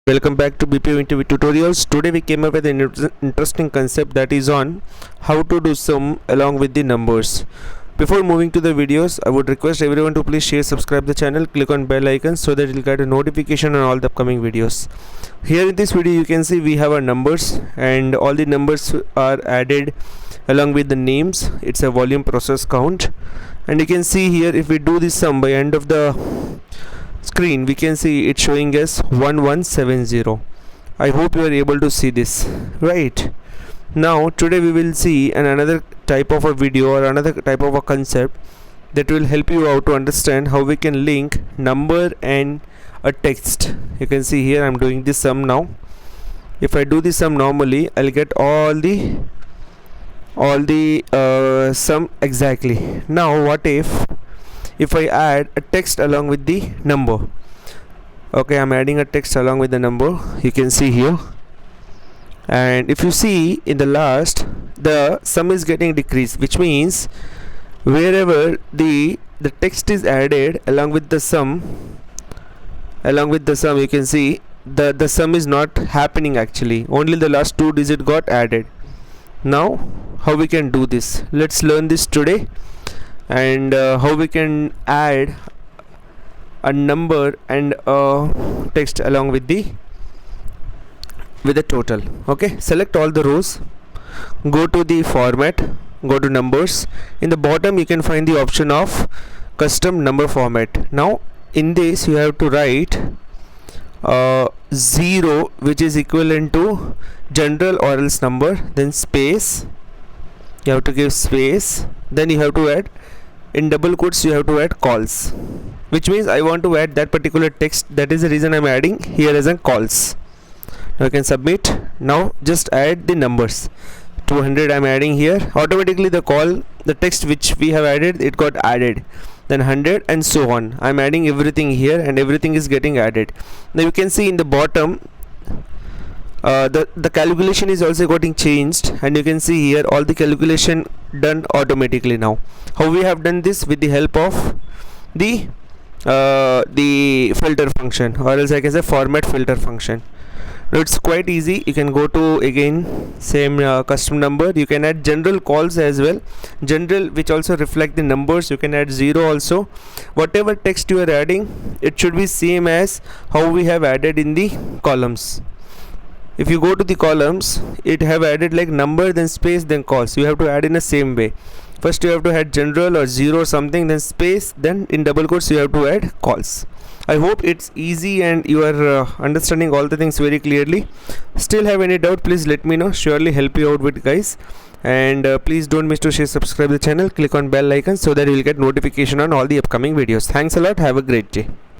Welcome back to BPO interview tutorials. Today we came up with an interesting concept that is on how to do sum along with the numbers. Before moving to the videos, I would request everyone to please share, subscribe the channel, click on bell icon so that you'll get a notification on all the upcoming videos. Here in this video you can see we have our numbers and all the numbers are added along with the names. It's a volume process count, and you can see here if we do this sum by end of the screen we can see it showing us 1170. I hope you are able to see this right. Now today we will see another type of a video or another type of a concept that will help you out to understand how we can link number and a text. You can see here I'm doing this sum now. If I do this sum normally, I'll get all the sum exactly. Now what if I add a text along with the number? Okay, I'm adding a text along with the number, you can see here, and if you see in the last, the sum is getting decreased, which means wherever the text is added along with the sum, you can see the sum is not happening actually, only the last two digits got added. Now how we can do this? Let's learn this today, and how we can add a number and a text along with the total. Okay, select all the rows, go to the format, go to numbers. In the bottom you can find the option of custom number format. Now in this you have to write 0, which is equivalent to general or else number, then space, you have to give space, then you have to add in double quotes, you have to add calls, which means I want to add that particular text. That is the reason I'm adding here as a calls. Now you can submit. Now just add the numbers. 200 I'm adding here. Automatically the text which we have added, it got added. Then 100 and so on. I'm adding everything here and everything is getting added. Now you can see in the bottom the calculation is also getting changed, and you can see here all the calculation done automatically. Now how we have done this? With the help of the filter function, or else I can say format filter function. Now it's quite easy. You can go to again same custom number. You can add general calls as well, general which also reflect the numbers. You can add 0 also. Whatever text you are adding, it should be same as how we have added in the columns. If you go to the columns, it have added like number, then space, then calls. You have to add in the same way. First you have to add general or 0 or something, then space, then in double quotes you have to add calls. I hope it's easy and you are understanding all the things very clearly. Still have any doubt, please let me know. Surely help you out with, guys. And please don't miss to share, subscribe the channel, click on bell icon so that you will get notification on all the upcoming videos. Thanks a lot. Have a great day.